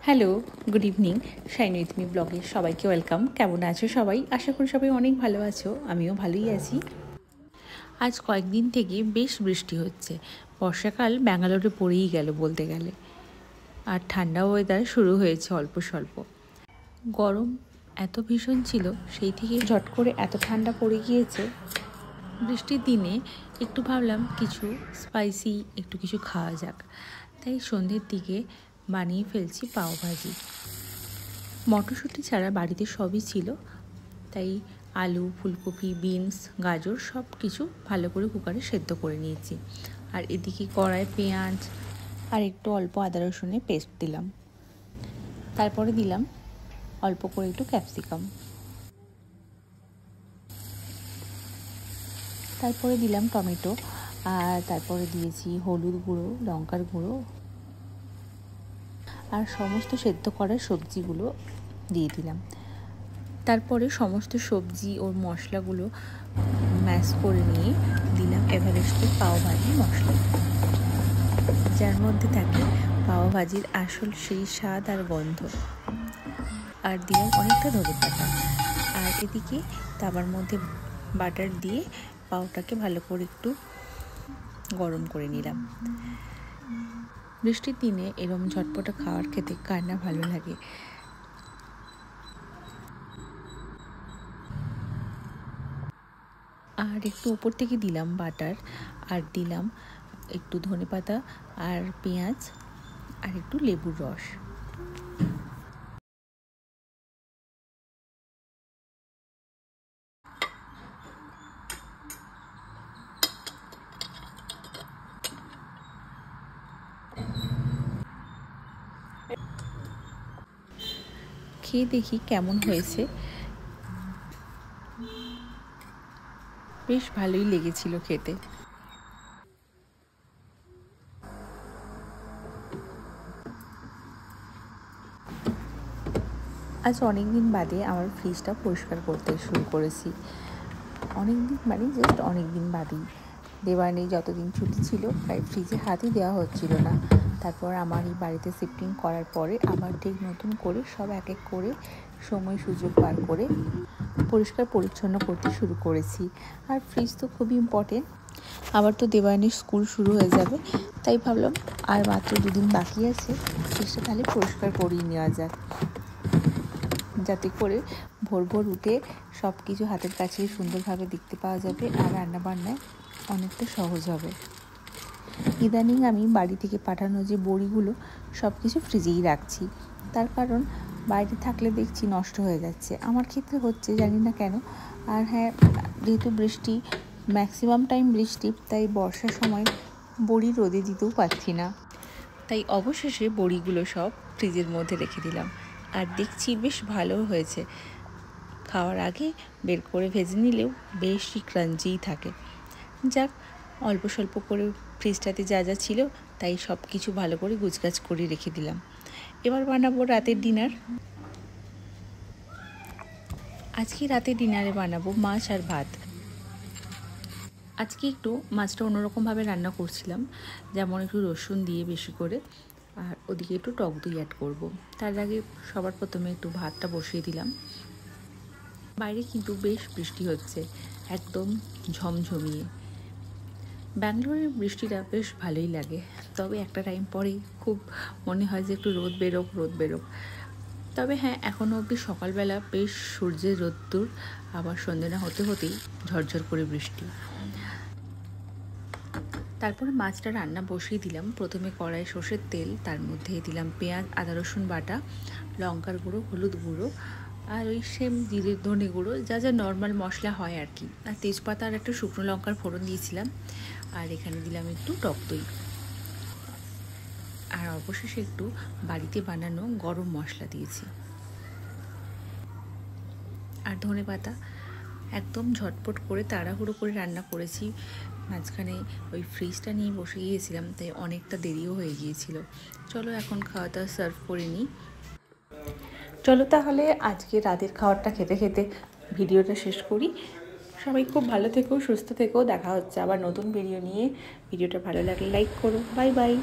Hello, good evening. Shiny with me ব্লগে সবাইকে welcome. কেমন আছো সবাই? আশা করি সবাই অনেক ভালো আছো, আমিও ভালোই আছি। আজ কয়েকদিন থেকে বেশ বৃষ্টি হচ্ছে। বর্ষাকাল ব্যাঙ্গালোরে পড়েই গেল বলতে গেলে। আর ঠান্ডা ওয়েদার শুরু হয়েছে অল্প স্বল্প। গরম এত ভীষণ ছিল, সেই থেকে ঝট করে এত ঠান্ডা পড়ে গিয়েছে। বৃষ্টির দিনে একটু ভাবলাম কিছু স্পাইসি একটু কিছু খাওয়া যাক, তাই সন্ধ্যের দিকে বানিয়ে ফেলছি পাওভাজি। মটরশুঁটি ছাড়া বাড়িতে সবই ছিল, তাই আলু, ফুলকপি, বিনস, গাজর সব কিছু ভালো করে কুকারে সেদ্ধ করে নিয়েছি। আর এদিকে কড়ায় পেঁয়াজ আর একটু অল্প আদা রসুনের পেস্ট দিলাম। তারপরে দিলাম অল্প করে একটু ক্যাপসিকাম। তারপরে দিলাম টমেটো, আর তারপরে দিয়েছি হলুদ গুঁড়ো, লঙ্কার গুঁড়ো, আর সমস্ত সেদ্ধ করার সবজিগুলো দিয়ে দিলাম। তারপরে সমস্ত সবজি ওর মশলাগুলো ম্যাশ করে নিয়ে দিলাম এভারেস্টের পাওভাজি মশলা, যার মধ্যে থাকে পাওভাজির আসল সেই স্বাদ আর গন্ধ। আর দিলাম অনেকটা ধনেপাতা। আর এদিকে তাওয়ার মধ্যে বাটার দিয়ে পাওটাকে ভালো করে একটু গরম করে নিলাম। বৃষ্টির দিনে এরম ঝটপটা খাওয়ার খেতে কার না ভালো লাগে। আর একটু উপর থেকে দিলাম বাটার, আর দিলাম একটু ধনেপাতা আর পেঁয়াজ আর একটু লেবুর রস। খেয়ে দেখি কেমন হয়েছে। বেশ ভালোই লেগেছিল খেতে। আজ অনেক দিন বাদে আমার ফ্রিজটা পরিষ্কার করতে শুরু করেছি। অনেক দিন মানে জাস্ট অনেক দিন বাদেই। দেওয়ানি যতদিন ছুটি ছিল প্রায় ফ্রিজে হাতই দেওয়া হচ্ছিল না। তারপর আমার এই বাড়িতে শিফটিং করার পরে আবার ঠিক নতুন করে সব এক এক করে সময় সুযোগ বার করে পরিষ্কার পরিচ্ছন্ন করতে শুরু করেছি। আর ফ্রিজ তো খুবই ইম্পর্টেন্ট। আবার তো দেওয়ানির স্কুল শুরু হয়ে যাবে, তাই ভাবলাম আর মাত্র 2 দিন বাকি আছে, ফ্রিজটা তাহলে পরিষ্কার করিয়ে নেওয়া যাক, যাতে করে ভোর ভোর উঠে সব কিছু হাতের কাছে সুন্দরভাবে দেখতে পাওয়া যাবে আর রান্নাবান্নায় অনেকটা সহজ হবে। ইদানিং আমি বাড়ি থেকে পাঠানো যে বড়িগুলো সব কিছু ফ্রিজেই রাখছি, তার কারণ বাইরে থাকলে দেখছি নষ্ট হয়ে যাচ্ছে। আমার ক্ষেত্রে হচ্ছে, জানি না কেন। আর হ্যাঁ, যেহেতু বৃষ্টি, ম্যাক্সিমাম টাইম বৃষ্টি, তাই বর্ষার সময় বড়ি রোদে দিতেও পারছি না, তাই অবশেষে বড়িগুলো সব ফ্রিজের মধ্যে রেখে দিলাম। আর দেখছি বেশ ভালো হয়েছে। খাওয়ার আগে বের করে ভেজে নিলেও বেশই ক্রাঞ্চিই থাকে। যাক, অল্প স্বল্প করে ফ্রিজটাতে যা যা ছিল তাই সব কিছু ভালো করে গুছগাছ করে রেখে দিলাম। এবার বানাবো রাতের ডিনার। আজকে রাতের ডিনারে বানাবো মাছ আর ভাত। আজকে একটু মাছটা অন্যরকমভাবে রান্না করছিলাম, যেমন একটু রসুন দিয়ে বেশি করে, আর ওদিকে একটু টক দই অ্যাড করবো। তার আগে সবার প্রথমে একটু ভাতটা বসিয়ে দিলাম। বাইরে কিন্তু বেশ বৃষ্টি হচ্ছে, একদম ঝমঝমিয়ে। ব্যাঙ্গালোরের বৃষ্টিটা বেশ ভালোই লাগে, তবে একটা টাইম পরেই খুব মনে হয় যে একটু রোদ বেরোক। তবে হ্যাঁ, এখনও অবধি সকালবেলা বেশ সূর্যের রোদ্দুর, আবার সন্ধ্যে না হতে হতেই ঝরঝর করে বৃষ্টি। তারপরে মাছটা রান্না বসিয়ে দিলাম। প্রথমে কড়াই সর্ষের তেল, তার মধ্যে দিলাম পেঁয়াজ, আদা রসুন বাটা, লঙ্কার গুঁড়ো, হলুদ গুঁড়ো, আর ওই সেম জিরে ধনে গুঁড়ো, যা যা নর্মাল মশলা হয় আর কি। আর তেজপাতা আর একটা শুকনো লঙ্কার ফোড়ন দিয়েছিলাম। আর এখানে দিলাম একটু টক দই, আর অবশেষে একটু বাড়িতে বানানো গরম মশলা দিয়েছি, আর ধনে পাতা। একদম ঝটপট করে তাড়াহুড়ো করে রান্না করেছি। মাঝখানে ওই ফ্রিজটা নিয়ে বসে গিয়েছিলাম, তাই অনেকটা দেরিও হয়ে গিয়েছিল। চলো এখন খাওয়া দাওয়া সার্ভ করে নিই। চলো তাহলে আজকে রাতের খাবারটা খেতে খেতে ভিডিওটা শেষ করি। সবাই খুব ভালো থেকো, সুস্থ থেকো। দেখা হচ্ছে আবার নতুন ভিডিও নিয়ে। ভিডিওটা ভালো লাগলে লাইক করো। Bye bye.